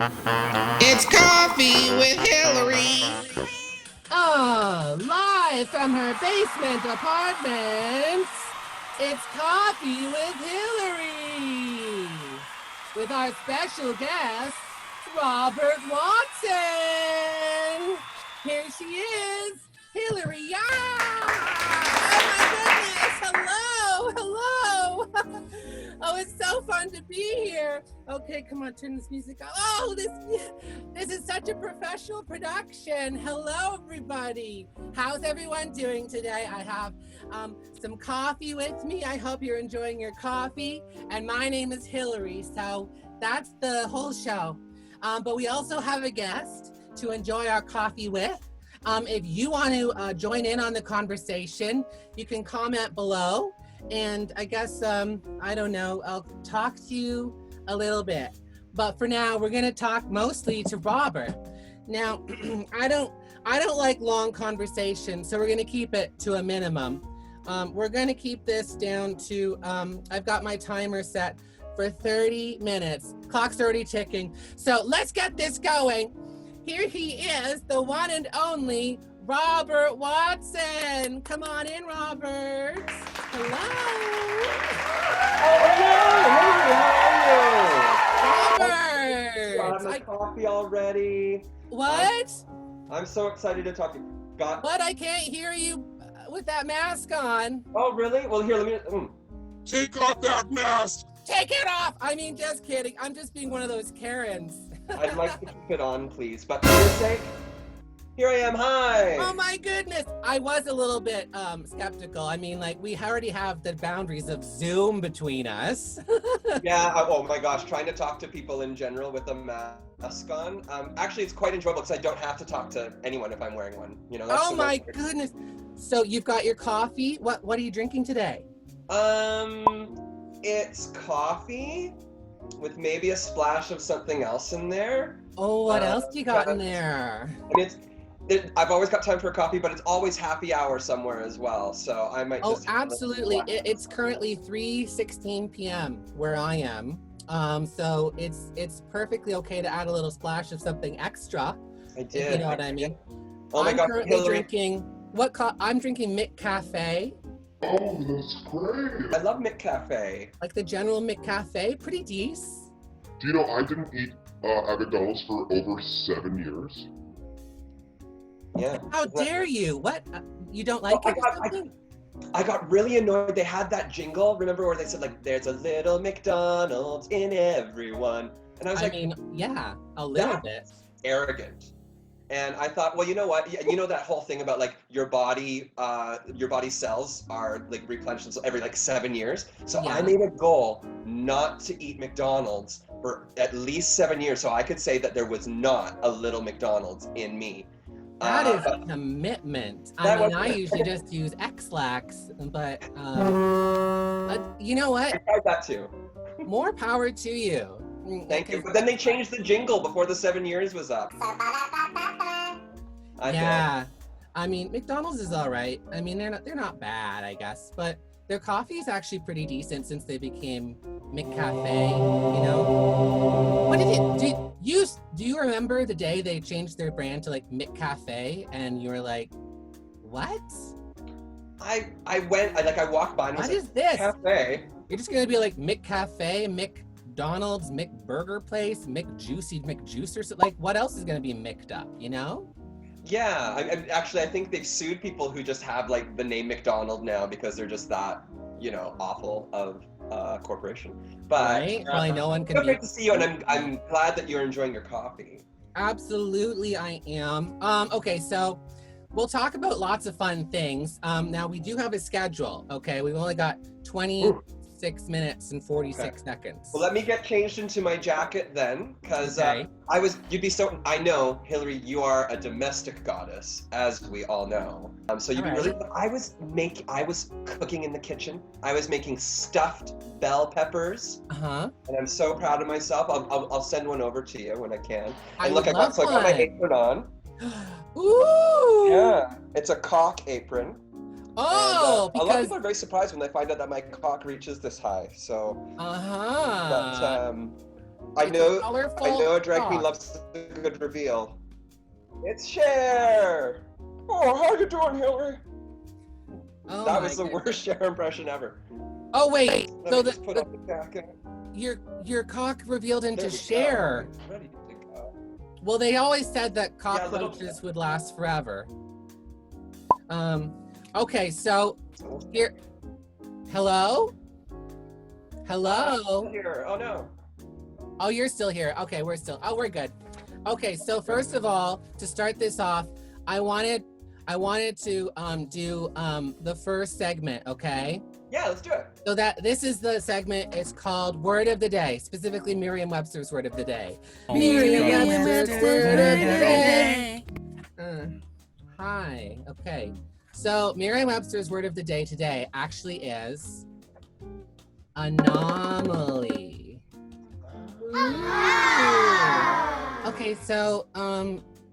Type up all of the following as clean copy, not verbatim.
It's Coffee with Hillary. Live from her basement apartment, it's Coffee with Hillary. With our special guest, Robert Watson. Here she is, Hillary Yaas. Oh my goodness, hello. Oh, it's so fun to be here. Okay, come on, turn this music on. Oh, this is such a professional production. Hello, everybody. How's everyone doing today? I have some coffee with me. I hope you're enjoying your coffee. And my name is Hillary, so that's the whole show. But we also have a guest to enjoy our coffee with. If you want to join in on the conversation, you can comment below. And I guess, I don't know, I'll talk to you a little bit. But for now, we're going to talk mostly to Robert. Now, I don't like long conversations, so we're going to keep it to a minimum. We're going to keep this down to, I've got my timer set for 30 minutes. Clock's already ticking. So let's get this going. Here he is, the one and only Robert Watson. Come on in, Robert. Hello. Robert. Got my coffee already. What? I'm so excited to talk to you. What? I can't hear you with that mask on. Oh, really? Well, here, let me... Take off that mask. Take it off. I mean, just kidding. I'm just being one of those Karens. I'd like to keep it on, please. But for your sake, here I am. Hi. Oh my goodness. I was a little bit skeptical. I mean, like, we already have the boundaries of Zoom between us. Yeah, oh my gosh, trying to talk to people in general with a mask on. Actually, it's quite enjoyable because I don't have to talk to anyone if I'm wearing one. You know. That's oh my goodness. So you've got your coffee. What are you drinking today? It's coffee with maybe a splash of something else in there. Oh, what else do you got in there? And I've always got time for a coffee, but it's always happy hour somewhere as well. So I might just... Oh, absolutely. It's currently 3:16 p.m. where I am. So it's perfectly okay to add a little splash of something extra. I did. You know what I mean? Oh my I'm God, currently Hillary. drinking, I'm drinking Mick Cafe. Oh, that's great. I love Mick Cafe. Like the general Mick Cafe, pretty decent. Do you know I didn't eat at McDonald's for over 7 years? Yeah. How dare you? What? You don't like it or something? I got really annoyed. They had that jingle, remember, where they said, like, there's a little McDonald's in everyone. And I was like, yeah, a little bit. Arrogant. And I thought, well, you know what? You know that whole thing about, like, your body cells are, like, replenished every, like, 7 years. So Yeah. I made a goal not to eat McDonald's for at least 7 years. So I could say that there was not a little McDonald's in me. That is a commitment. I usually just use X-Lax, but you know what? I tried that too. More power to you. Thank you. But then they changed the jingle before the 7 years was up. Yeah. I mean, McDonald's is all right. I mean, they're not bad, I guess, but their coffee is actually pretty decent since they became McCafe, you know? What do you remember the day they changed their brand to like McCafe and you were like, what? I walked by and was what like, is this? Cafe? You're just gonna be like McCafe, McDonald's, McBurger Place, McJuicy, McJuicer, so like what else is gonna be mixed up, you know? Yeah, I think they've sued people who just have like the name McDonald now because they're just that, you know, awful of corporation. But right? Probably no one can. It's great to see you, and I'm glad that you're enjoying your coffee. Absolutely, I am. Okay, so we'll talk about lots of fun things. Now we do have a schedule. Okay, we've only got 26 minutes and 46 seconds. Well, let me get changed into my jacket then, because I know, Hillary, you are a domestic goddess, as we all know. So you'd be really, I was cooking in the kitchen. I was making stuffed bell peppers. And I'm so proud of myself. I'll send one over to you when I can. And look, I got my apron on. Ooh! Yeah, it's a cock apron. Oh, and, a lot of people are very surprised when they find out that my cock reaches this high. So, I know colorful a drag queen cock. loves a good reveal. It's Cher! Oh, how you doing, Hillary? Oh That my was the goodness. worst Cher impression ever. Oh wait, Let so me just put up the jacket. your cock revealed into There we Cher. go. Ready to go. Well, they always said that Yeah, a little cockroaches would last forever. Okay, so here. Hello? Hello? Here. Oh no. Oh, you're still here. Okay, we're good. Okay, so first of all, to start this off, I wanted to do the first segment, okay? Yeah, let's do it. So this is the segment. It's called Word of the Day, specifically Merriam-Webster's Word of the Day. Merriam-Webster's Word of the Day. Hi. Okay. So Merriam-Webster's Word of the Day today actually is anomaly. Okay, so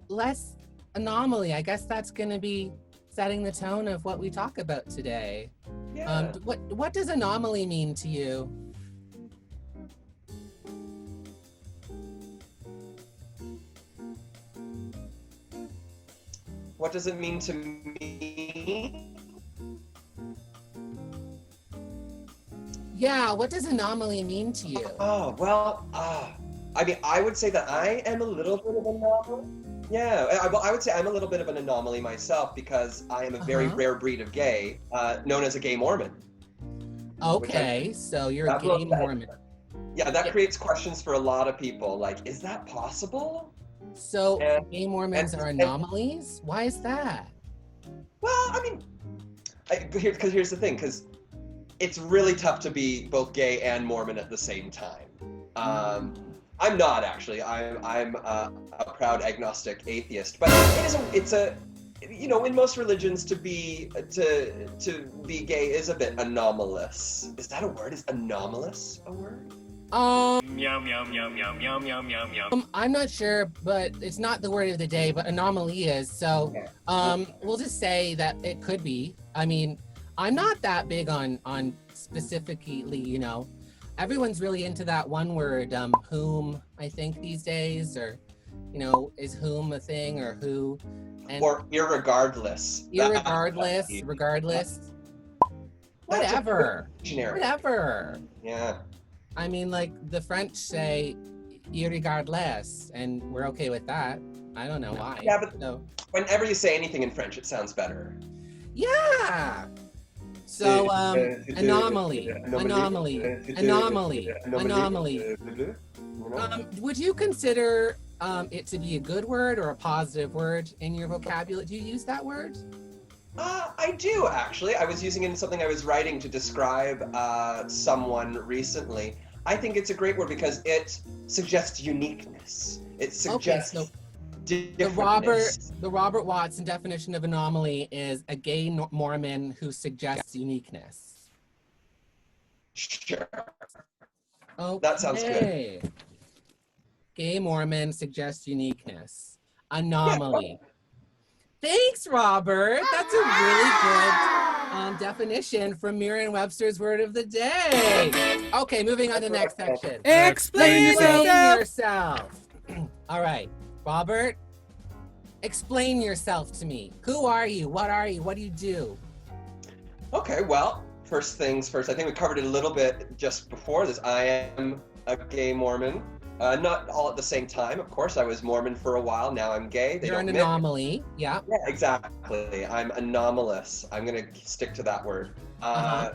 less anomaly. I guess that's gonna be setting the tone of what we talk about today. Yeah. What does anomaly mean to you? What does it mean to me? Yeah, what does anomaly mean to you? Oh, well, I mean, I would say that I am a little bit of an anomaly. Yeah, I would say I'm a little bit of an anomaly myself because I am a very rare breed of gay, known as a gay Mormon. Okay, so you're a gay Mormon. Yeah, that creates questions for a lot of people. Like, is that possible? So gay Mormons are anomalies? Why is that? Well, I mean, because here's the thing, because it's really tough to be both gay and Mormon at the same time. I'm not actually. I'm a proud agnostic atheist, but it's a you know, in most religions to be gay is a bit anomalous. Is that a word? Is anomalous a word? I'm not sure, but it's not the word of the day, but anomaly is. So we'll just say that it could be. I mean, I'm not that big on specifically, you know. Everyone's really into that one word, whom, I think these days, or, you know, is whom a thing or who? And or irregardless. Regardless. Whatever. Whatever. Yeah. I mean, like the French say, irregardless, and we're okay with that. I don't know why. Yeah, but whenever you say anything in French, it sounds better. Yeah. So, anomaly. Would you consider it to be a good word or a positive word in your vocabulary? Do you use that word? I do, actually. I was using it in something I was writing to describe someone recently. I think it's a great word because it suggests uniqueness. It suggests differentness. The Robert Watson definition of anomaly is a gay Mormon who suggests uniqueness. Sure. Okay. That sounds good. Gay Mormon suggests uniqueness. Anomaly. Yeah. Thanks, Robert. That's a really good definition from Merriam-Webster's Word of the Day. Okay, moving on to the next section. Explain yourself. All right, Robert, explain yourself to me. Who are you? What are you? What do you do? Okay, well, first things first. I think we covered it a little bit just before this. I am a gay Mormon. Not all at the same time, of course. I was Mormon for a while. Now I'm gay. You're an anomaly. Yeah. Yeah, exactly. I'm anomalous. I'm gonna stick to that word. I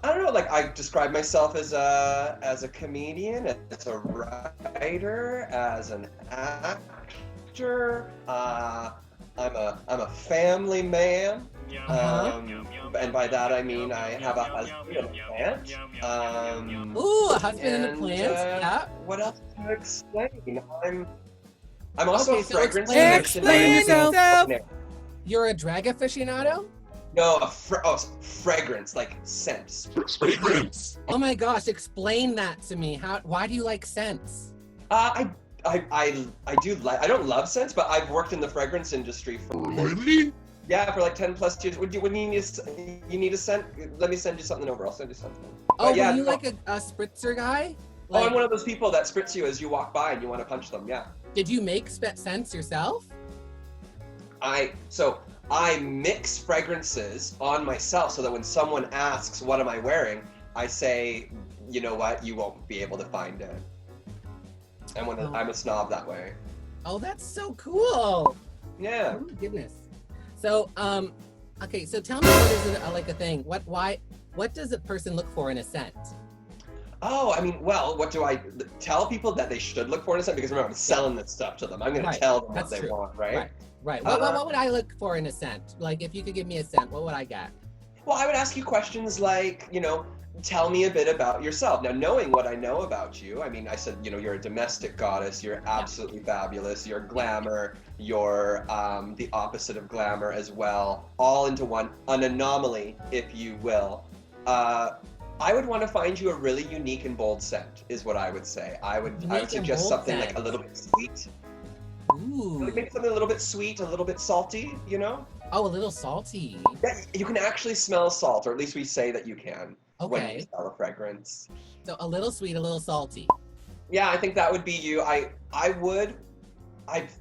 don't know. Like I describe myself as a comedian, as a writer, as an actor. I'm a family man. And by that I mean I have a husband and a plant. Ooh, a husband and a plant. Yeah. What else to explain? I'm also a fragrance Explain yourself. You're a drag aficionado? No, fragrance, like scents. Fragrance. Oh my gosh, explain that to me. Why do you like scents? I do like. I don't love scents, but I've worked in the fragrance industry for. Really? Yeah, for like 10+ years. Would you need a scent? Let me send you something over. I'll send you something. Oh, yeah, were you like a spritzer guy? Oh, I'm one of those people that spritz you as you walk by and you want to punch them. Yeah. Did you make scents yourself? I mix fragrances on myself so that when someone asks, what am I wearing? I say, you know what? You won't be able to find it. I'm a snob that way. Oh, that's so cool. Yeah. Oh my goodness. So, okay, so tell me what is like a thing? What does a person look for in a scent? Oh, I mean, well, what do I tell people that they should look for in a scent? Because remember, I'm selling this stuff to them. I'm going to tell them what they want, right? Right. What would I look for in a scent? Like, if you could give me a scent, what would I get? Well, I would ask you questions like, tell me a bit about yourself. Now, knowing what I know about you, I mean, I said, you're a domestic goddess, you're absolutely fabulous, you're glamour, you're the opposite of glamour as well, all into one, an anomaly, if you will. I would want to find you a really unique and bold scent, is what I would say. I would suggest something like a little bit sweet. Ooh. Like maybe something a little bit sweet, a little bit salty, Oh, a little salty. Yeah, you can actually smell salt, or at least we say that you can. Okay. When you smell a fragrance. So a little sweet, a little salty. Yeah, I think that would be you. I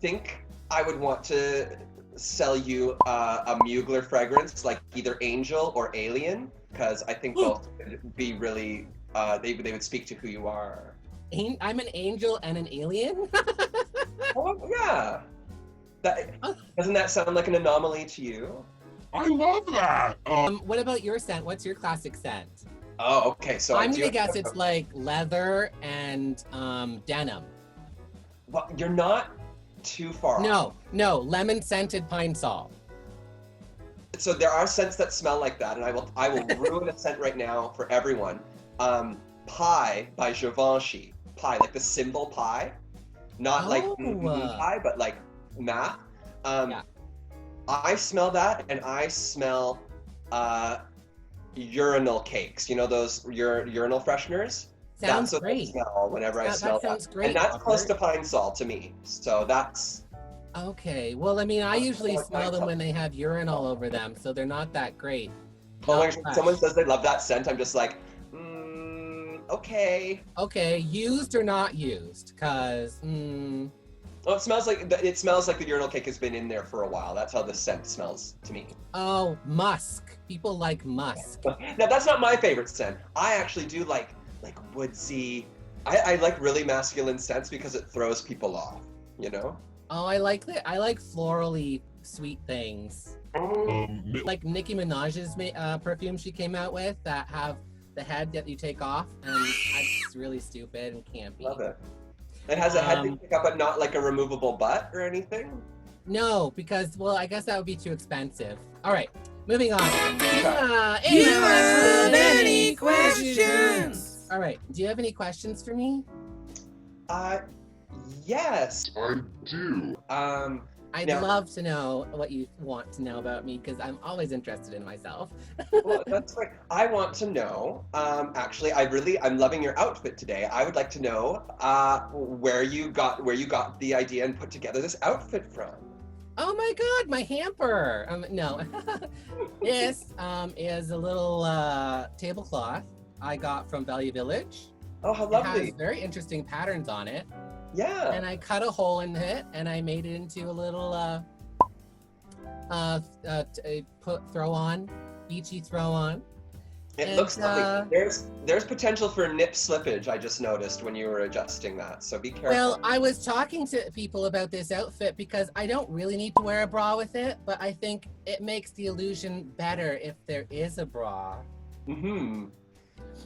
think I would want to sell you a Mugler fragrance, like either Angel or Alien, because I think both would be really, they would speak to who you are. I'm an angel and an alien? Oh, yeah. Doesn't that sound like an anomaly to you? I love that. What about your scent? What's your classic scent? Oh, okay. So I'm gonna guess it's like leather and denim. Well, you're not too far off. No, lemon scented pine sol. So there are scents that smell like that, and I will ruin a scent right now for everyone. Pie by Givenchy. Pie, like the symbol pie, not like pie, but like math. Yeah. I smell that, and I smell urinal cakes. You know those urinal fresheners? Sounds that's what great. I smell whenever I smell that. Sounds great. And that's close to pine sol to me. So that's. Okay. Well, I mean, I usually smell them when they have urine all over them, so they're not that great. Oh my gosh, someone says they love that scent. I'm just like, okay. Okay, used or not used? Cause. Well, it smells like the urinal cake has been in there for a while. That's how the scent smells to me. Oh, musk. People like musk. Now that's not my favorite scent. I actually do like woodsy. I like really masculine scents because it throws people off. Oh, I like florally sweet things. Like Nicki Minaj's perfume she came out with that have the head that you take off, and it's really stupid and campy. Love it. It has a head to pick up, but not like a removable butt or anything? No, because, well, I guess that would be too expensive. All right, moving on. Any questions? All right, do you have any questions for me? Yes. I do. I'd love to know what you want to know about me, because I'm always interested in myself. Well, that's right. I want to know, actually, I'm loving your outfit today. I would like to know where you got the idea and put together this outfit from. Oh my God, my hamper. No. This is a little tablecloth I got from Value Village. Oh, how lovely. It has very interesting patterns on it. Yeah. And I cut a hole in it, and I made it into a little beachy throw on. It looks lovely. There's potential for nip slippage, I just noticed when you were adjusting that, so be careful. Well, I was talking to people about this outfit because I don't really need to wear a bra with it, but I think it makes the illusion better if there is a bra. Mm-hmm.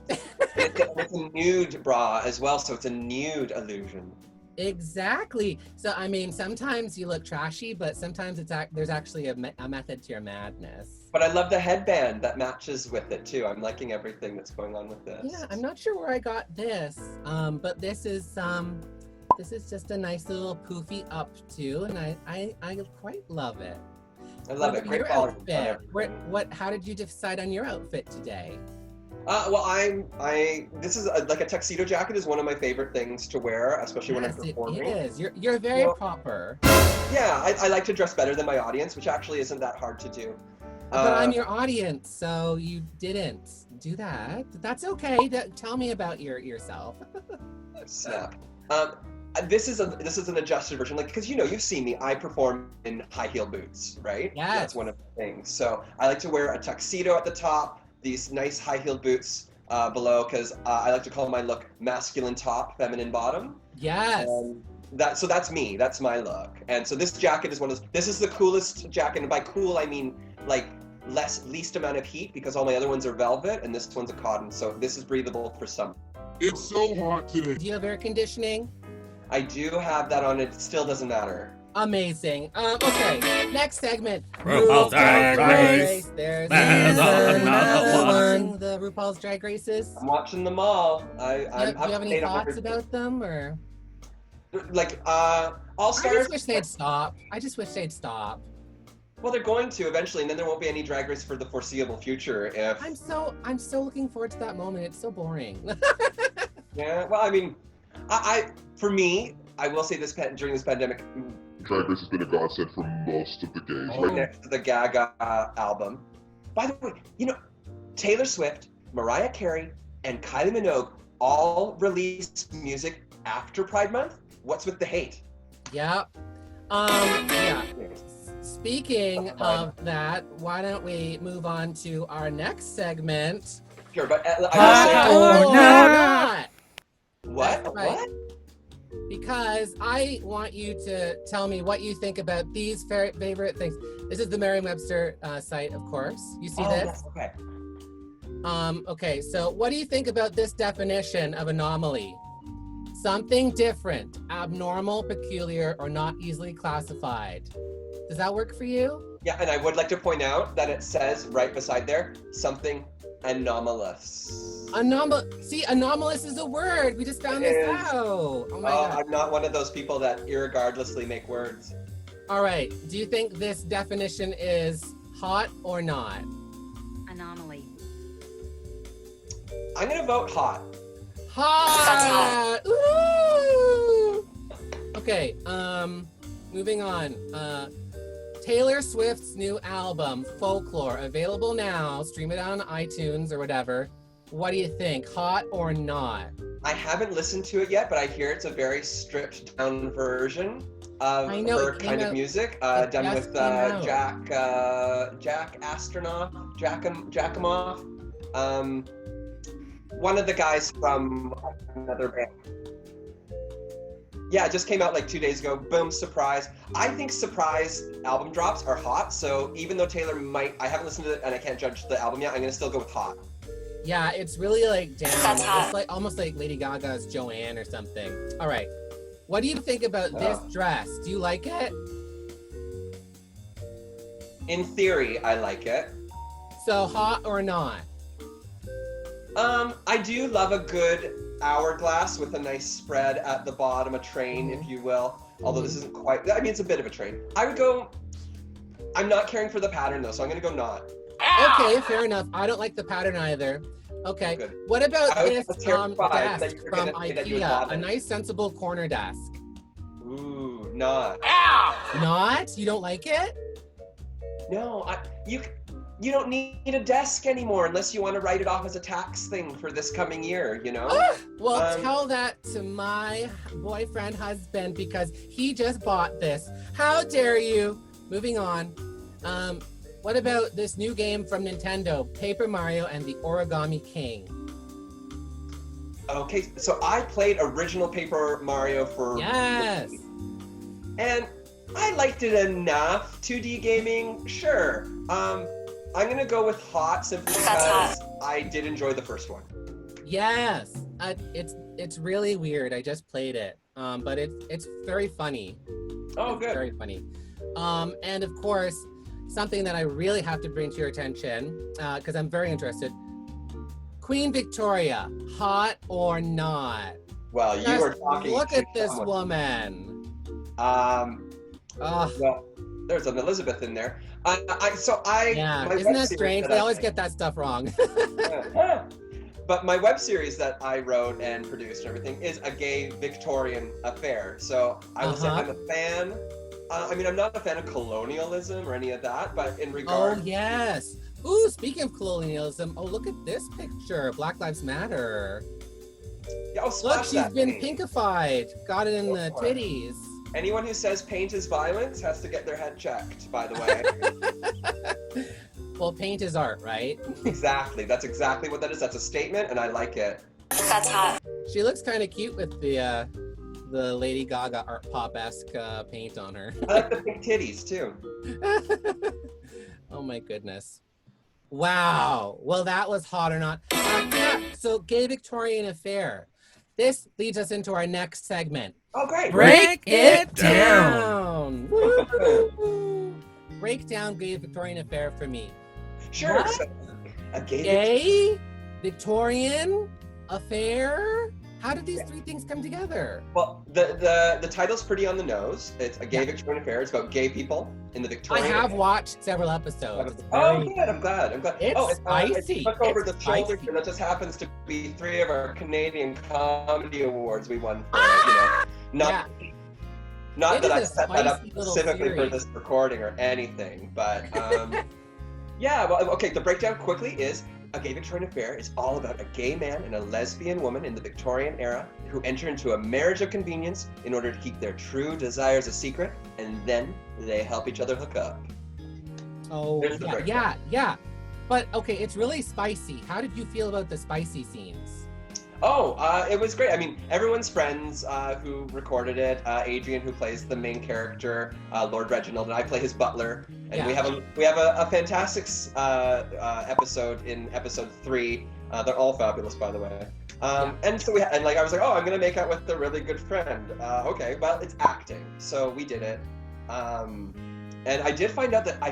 It's a nude bra as well, so it's a nude illusion. Exactly. So, I mean, sometimes you look trashy, but sometimes there's actually a method to your madness. But I love the headband that matches with it, too. I'm liking everything that's going on with this. Yeah, I'm not sure where I got this, but this is just a nice little poofy up, too, and I quite love it. I love it. Great quality. How did you decide on your outfit today? Well, this is like a tuxedo jacket is one of my favorite things to wear, especially when I'm performing. It is. You're very proper. Yeah, I like to dress better than my audience, which actually isn't that hard to do. But I'm your audience, so you didn't do that. That's okay. Tell me about yourself. Snap. This is an adjusted version, like, because you've seen me. I perform in high heel boots, right? Yes. That's one of the things. So I like to wear a tuxedo at the top, these nice high heel boots below, because I like to call my look masculine top, feminine bottom. Yes. So that's me. That's my look. And so this jacket is this is the coolest jacket, and by cool I mean like least amount of heat, because all my other ones are velvet and this one's a cotton. So this is breathable for summer. It's so hot today. Do you have air conditioning? I do have that on. It still doesn't matter. Amazing. Okay, next segment. RuPaul's Drag Race. There's another one. The RuPaul's Drag Races. I'm watching them all. Do you have any thoughts about them, or? Like All Stars. I just wish they'd stop. Well, they're going to eventually, and then there won't be any Drag Race for the foreseeable future. If I'm so looking forward to that moment. It's so boring. yeah. Well, I mean, for me, I will say this during this pandemic. Drag Race has been a godsend for most of the gays. Right next to the Gaga album. By the way, Taylor Swift, Mariah Carey, and Kylie Minogue all released music after Pride Month. What's with the hate? Yeah. Yeah. Speaking of that, why don't we move on to our next segment? Sure, but not. What? Right. What? Because I want you to tell me what you think about these favorite things. This is the Merriam-Webster site, of course. You see this? Yes, okay. Okay, so what do you think about this definition of anomaly? Something different, abnormal, peculiar, or not easily classified. Does that work for you? Yeah, and I would like to point out that it says right beside there, something anomalous. See, anomalous is a word. We just found this out. Oh my God. I'm not one of those people that irregardlessly make words. All right. Do you think this definition is hot or not? Anomaly. I'm gonna vote hot. Hot! Ooh! Okay, moving on. Taylor Swift's new album, Folklore, available now. Stream it on iTunes or whatever. What do you think? Hot or not? I haven't listened to it yet, but I hear it's a very stripped down version of her kind of music, done with Jack Giacomoff, one of the guys from another band. Yeah, it just came out like 2 days ago. Boom, surprise. I think surprise album drops are hot, so even though Taylor I haven't listened to it and I can't judge the album yet, I'm gonna still go with hot. Yeah, it's really like down. It's like almost like Lady Gaga's Joanne or something. All right. What do you think about this dress? Do you like it? In theory, I like it. So hot or not? I do love a good hourglass with a nice spread at the bottom, a train, if you will. Although this isn't quite, I mean, it's a bit of a train. I would go, I'm not caring for the pattern though, so I'm gonna go not. Okay, fair enough. I don't like the pattern either. Okay, Good. What about this was desk terrified from IKEA? A nice, sensible corner desk. Ooh, not. Not? You don't like it? No, you don't need a desk anymore unless you want to write it off as a tax thing for this coming year, you know? Well, tell that to my boyfriend, husband, because he just bought this. How dare you? Moving on. What about this new game from Nintendo, Paper Mario and the Origami King? Okay, so I played original Paper Mario for Yes. and I liked it enough. 2D gaming, sure. I'm gonna go with hot simply because I did enjoy the first one. Yes, it's really weird. I just played it, but it's very funny. Oh, It's good. very funny. And of course, something that I really have to bring to your attention, because I'm very interested. Queen Victoria, hot or not? Well, you Just are talking. look to at this someone. woman. Well, there's an Elizabeth in there. Yeah, my isn't web that series strange? that They I- always get that stuff wrong. But my web series that I wrote and produced and everything is a Gay Victorian Affair. So I will say I'm a fan I mean, I'm not a fan of colonialism or any of that, but in regard. Oh, yes. Ooh, speaking of colonialism, oh, look at this picture. Black Lives Matter. Yeah, Look, splash she's that been paint. pinkified. Got it in Go the for it. titties. Anyone who says paint is violence has to get their head checked, by the way. Well, paint is art, right? Exactly. That's exactly what that is. That's a statement, and I like it. That's hot. She looks kind of cute with the Lady Gaga art pop-esque paint on her. I like the pink titties, too. Oh my goodness. Wow. Well, that was hot or not. Yeah, so Gay Victorian Affair. This leads us into our next segment. Oh, great. Break it down. Woo! Break down Gay Victorian Affair for me. Sure. What? So, a gay. Gay Victorian Affair? How did these three things come together? Well, the title's pretty on the nose. It's a gay Victorian affair. It's about gay people in the I Victorian. have watched several episodes. It's Oh, very- good. I'm glad. It's oh, spicy. It's took over It's the shoulder, spicy. and that just happens to be 3 of our Canadian comedy awards we won for. Not It that I is a set that up spicy little specifically for series. this recording or anything, but yeah. Well, okay. The breakdown quickly is. A Gay Victorian Affair is all about a gay man and a lesbian woman in the Victorian era who enter into a marriage of convenience in order to keep their true desires a secret, and then they help each other hook up. Oh, There's the breakdown. yeah. But okay, it's really spicy. How did you feel about the spicy scenes? Oh, it was great. I mean, everyone's friends who recorded it. Adrian, who plays the main character, Lord Reginald, and I play his butler. And Yeah. we have a fantastic episode in episode 3. They're all fabulous, by the way. And so I was like, oh, I'm gonna make out with a really good friend. Okay, well, it's acting, so we did it. And I did find out and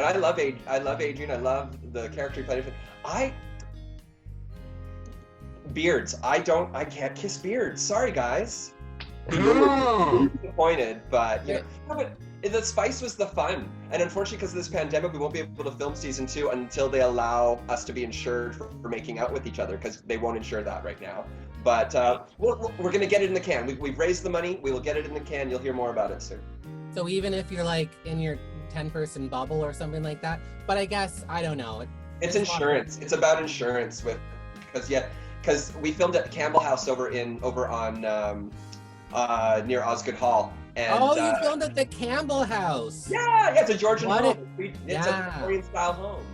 I love Adrian. I love the character he played. Beards. I can't kiss beards. Sorry, guys. Disappointed, but you know, no, but the spice was the fun. And unfortunately, because of this pandemic, we won't be able to film season 2 until they allow us to be insured for making out with each other, because they won't insure that right now. But we're gonna get it in the can. We've raised the money. We will get it in the can. You'll hear more about it soon. So even if you're like in your 10-person bubble or something like that, but I guess I don't know. It's insurance. It's about insurance because we filmed at the Campbell House over on near Osgood Hall. And, you filmed at the Campbell House. Yeah, it's a Georgian home. It's a Yeah. Victorian style home.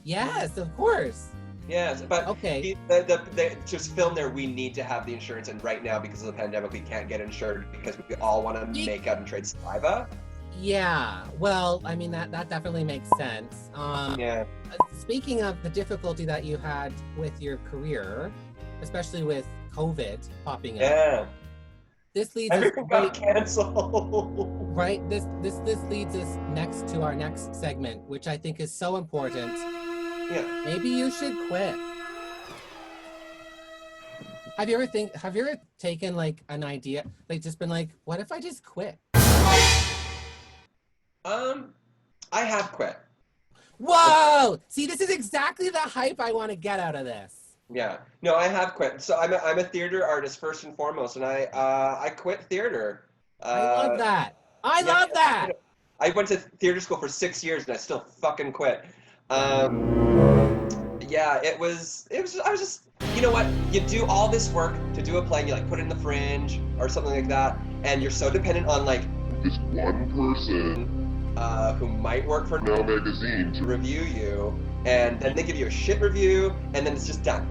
Yes, of course. Yes, but Okay. to film there, we need to have the insurance, and right now, because of the pandemic, we can't get insured because we all want to make out and trade saliva. Yeah. Well, I mean that definitely makes sense. Yeah. Speaking of the difficulty that you had with your career, especially with COVID popping up. Yeah. This leads us Everything got canceled. right. This leads us next to our next segment, which I think is so important. Yeah. Maybe you should quit. Have you ever taken like an idea, like just been like, what if I just quit? I have quit. Whoa! See, this is exactly the hype I want to get out of this. Yeah. No, I have quit. So I'm a theater artist first and foremost, and I quit theater. I love that. I love that. I went to theater school for 6 years, and I still fucking quit. Yeah, I was just, you know what? You do all this work to do a play, and you like put it in the Fringe or something like that, and you're so dependent on like This one person who might work for Now magazine to review you, and then they give you a shit review, and then it's just done.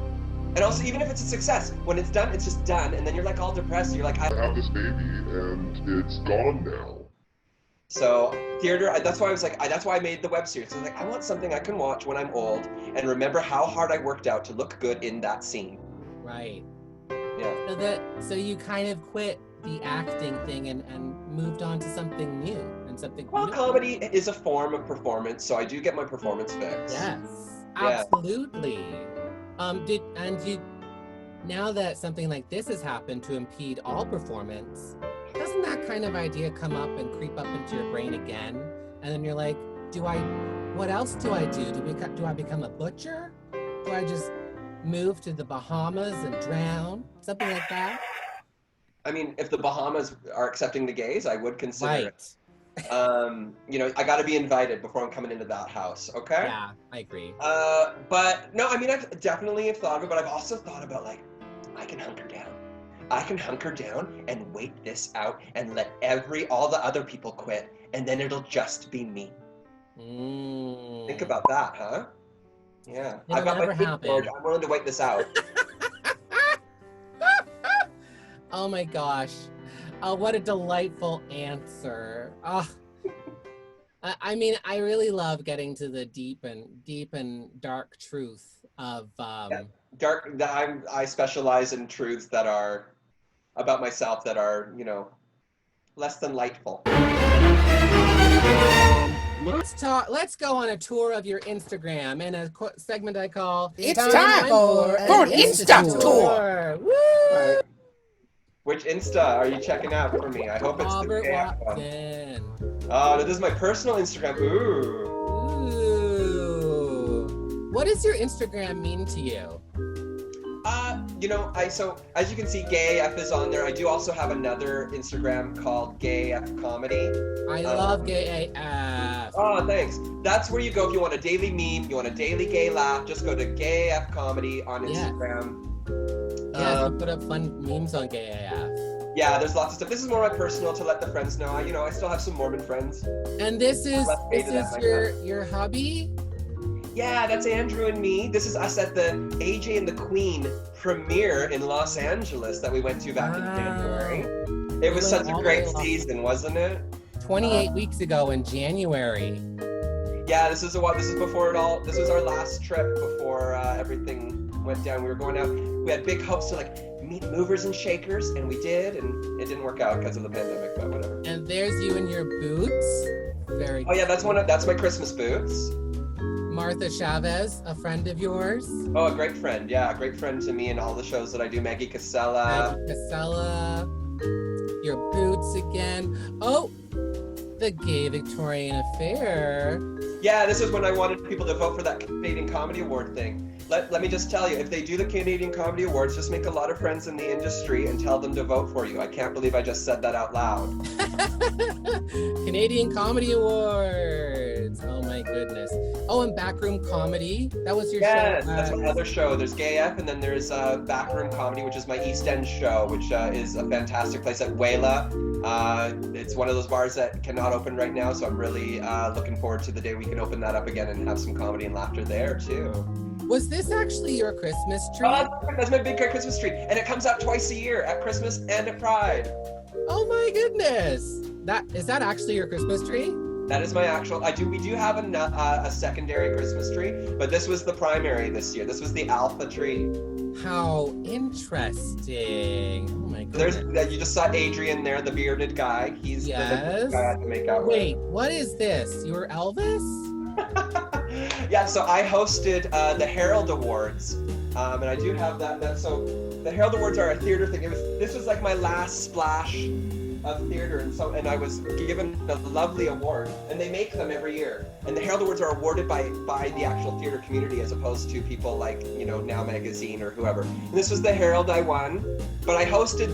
And also, even if it's a success, when it's done, it's just done, and then you're like all depressed. You're like, I have this baby and it's gone now. So theater. That's why I was like, that's why I made the web series. I was like, I want something I can watch when I'm old and remember how hard I worked out to look good in that scene. Right. Yeah. So you kind of quit the acting thing and moved on to something new and something Well, new. comedy is a form of performance, so I do get my performance fix. Yes, Yeah. absolutely. Now that something like this has happened to impede all performance, doesn't that kind of idea come up and creep up into your brain again? And then you're like, what else do I do? Do I become a butcher? Do I just move to the Bahamas and drown? Something like that? I mean, if the Bahamas are accepting the gays, I would consider it. You know, I got to be invited before I'm coming into that house. Okay. Yeah, I agree. But no, I mean, I've definitely thought of it, but I've also thought about like, I can hunker down. I can hunker down and wait this out and let all the other people quit, and then it'll just be me. Think about that, huh? Yeah. I've got my foot, George. I'm willing to wait this out. Oh my gosh. Oh, what a delightful answer. Oh. I mean, I really love getting to the deep and dark truth of I specialize in truths that are about myself that are, you know, less than lightful. Let's go on a tour of your Instagram in a segment I call It's time for an Insta tour. Woo! Right. Which Insta are you checking out for me? I hope it's Robert the KF one. Watson. Oh, this is my personal Instagram. Ooh. What does your Instagram mean to you? You know, so as you can see, Gay AF is on there. I do also have another Instagram called Gay AF Comedy. I love Gay AF. Oh, thanks. That's where you go if you want a daily meme, you want a daily gay laugh. Just go to Gay AF Comedy on Instagram. Yeah, you put up fun memes on Gay AF. Yeah, there's lots of stuff. This is more my personal to let the friends know. I still have some Mormon friends. And this is your hubby? Yeah, that's Andrew and me. This is us at the AJ and the Queen premiere in Los Angeles that we went to back in January. It was such a great season, wasn't it? 28 weeks ago in January. Yeah, this is before it all. This was our last trip before everything went down. We were going out. We had big hopes to like meet movers and shakers, and we did, and it didn't work out because of the pandemic. But whatever. And there's you in your boots. Very. Oh yeah, that's my Christmas boots. Martha Chavez, a friend of yours. Oh, a great friend. Yeah, a great friend to me in all the shows that I do. Maggie Casella. Your boots again. Oh, the Gay Victorian Affair. Yeah, this is when I wanted people to vote for that Canadian Comedy Award thing. Let me just tell you, if they do the Canadian Comedy Awards, just make a lot of friends in the industry and tell them to vote for you. I can't believe I just said that out loud. Canadian Comedy Awards. Oh my goodness. Oh, and Backroom Comedy. That was your show. Yes, that's my other show. There's Gay F, and then there's Backroom Comedy, which is my East End show, which is a fantastic place at Wela. It's one of those bars that cannot open right now, so I'm really looking forward to the day we can open that up again and have some comedy and laughter there too. Was this actually your Christmas tree? That's my big Christmas tree, and it comes out twice a year at Christmas and at Pride. Oh my goodness! Is that actually your Christmas tree? That is my actual. We do have a secondary Christmas tree, but this was the primary this year. This was the alpha tree. How interesting! Oh my goodness! You just saw Adrian there, the bearded guy. He's the guy I had to make out with. Wait, what is this? You were Elvis? Yeah, so I hosted the Herald Awards, and I do have that. So the Herald Awards are a theater thing. This was like my last splash of theater, and I was given a lovely award, and they make them every year. And the Herald Awards are awarded by the actual theater community as opposed to people like Now Magazine or whoever. And this was the Herald I won, but I hosted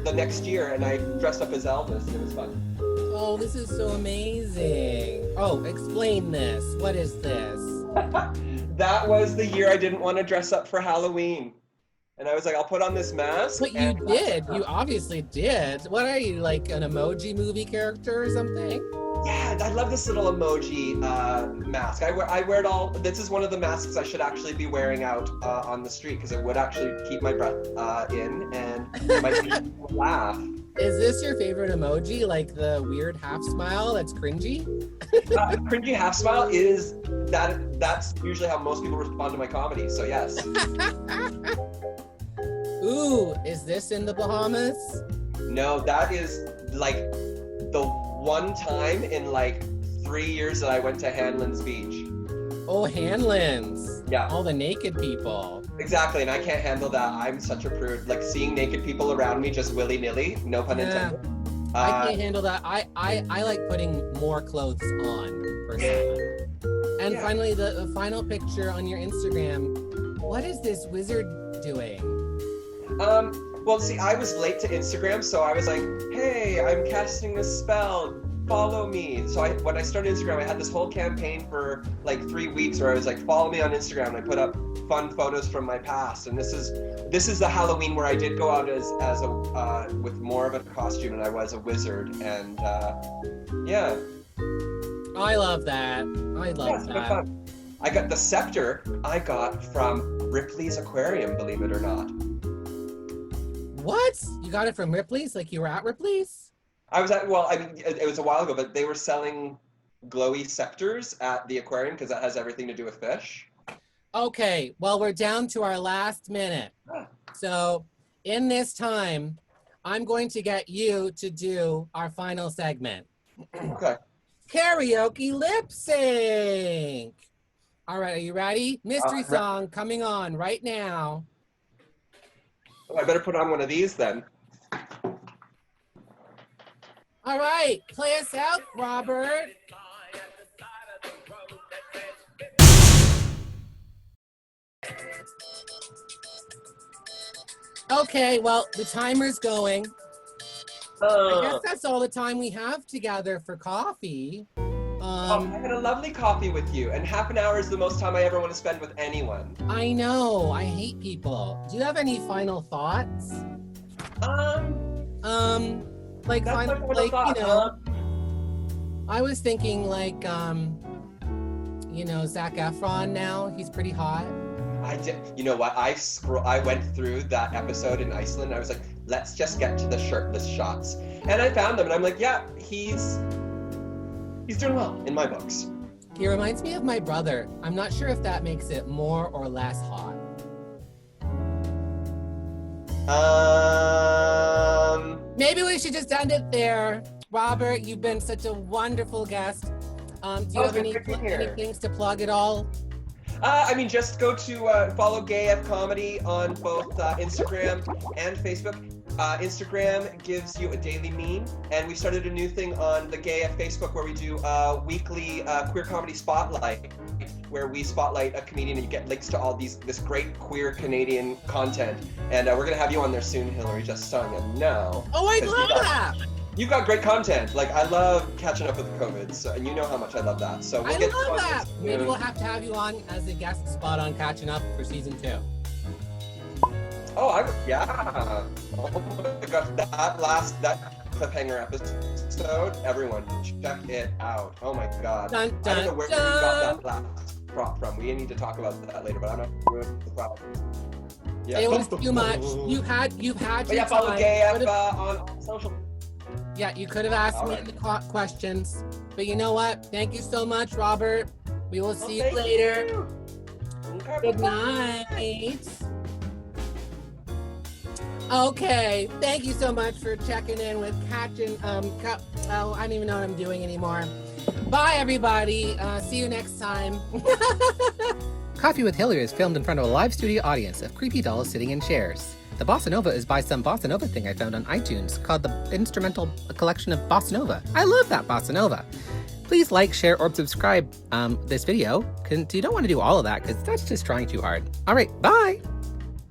the next year, and I dressed up as Elvis. It was fun. Oh, this is so amazing. Oh, explain this. What is this? That was the year I didn't want to dress up for Halloween. And I was like, I'll put on this mask. But you did. You obviously did. What are you, like an emoji movie character or something? Yeah, I love this little emoji mask. I wear it all. This is one of the masks I should actually be wearing out on the street because it would actually keep my breath in and my people laugh. Is this your favorite emoji? Like the weird half smile that's cringy? Cringy half smile is that's usually how most people respond to my comedy. So yes. Ooh, is this in the Bahamas? No, that is like the one time in like 3 years that I went to Hanlan's Beach. Oh, Hanlan's. Yeah. All the naked people. Exactly, and I can't handle that. I'm such a prude. Like seeing naked people around me just willy-nilly, no pun intended. I can't handle that. I like putting more clothes on, personally. And finally, the final picture on your Instagram. What is this wizard doing? Well, see, I was late to Instagram, so I was like, hey, I'm casting a spell. follow me. So when I started Instagram, I had this whole campaign for like 3 weeks where I was like, follow me on Instagram. And I put up fun photos from my past. And this is the Halloween where I did go out as a with more of a costume, and I was a wizard. And yeah. I love that. I love that. Fun. I got the scepter I got from Ripley's Aquarium, believe it or not. What? You got it from Ripley's? Like you were at Ripley's? I was at, well, I mean, it was a while ago, but they were selling glowy scepters at the aquarium because that has everything to do with fish. Okay, well, we're down to our last minute. So in this time, I'm going to get you to do our final segment. Okay. Karaoke lip sync. All right, are you ready? Mystery song coming on right now. Oh, I better put on one of these then. All right, play us out, Robert. Okay, well, the timer's going. I guess that's all the time we have together for coffee. I had a lovely coffee with you, and half an hour is the most time I ever want to spend with anyone. I know, I hate people. Do you have any final thoughts? Like final, like, you know, I was thinking like, you know, Zac Efron now, he's pretty hot. I did, you know what, I went through that episode in Iceland, and I was like, let's just get to the shirtless shots. And I found them, and I'm like, yeah, he's doing well in my books. He reminds me of my brother. I'm not sure if that makes it more or less hot. Maybe we should just end it there. Robert, you've been such a wonderful guest. Do you have any things to plug at all? I mean, just go to follow Gay F Comedy on both Instagram and Facebook. Instagram gives you a daily meme, and we started a new thing on the Gay F Facebook where we do a weekly queer comedy spotlight, where we spotlight a comedian and you get links to all this great queer Canadian content. And we're gonna have you on there soon, Hillary, just so you know. Oh, I love that! You've got great content. Like, I love catching up with the COVID, so, and you know how much I love that. So we'll get love that. Maybe we'll have to have you on as a guest spot on Catching Up for season 2. Oh, yeah. Oh my gosh, that cliffhanger episode, everyone, check it out. Oh my God. Dun, dun, I don't know where you got that last prop from. We need to talk about that later, but I'm not ruining the prop. Yeah. It was too much. You've had But yeah, follow Gay F on social. Yeah, you could have asked me the questions, but you know what? Thank you so much, Robert. We will see you later. Good night. Okay, thank you so much for checking in with Catching. I don't even know what I'm doing anymore. Bye, everybody. See you next time. Coffee with Hillary is filmed in front of a live studio audience of creepy dolls sitting in chairs. The Bossa Nova is by some Bossa Nova thing I found on iTunes called the Instrumental Collection of Bossa Nova. I love that Bossa Nova. Please like, share, or subscribe this video, because you don't want to do all of that because that's just trying too hard. All right, bye!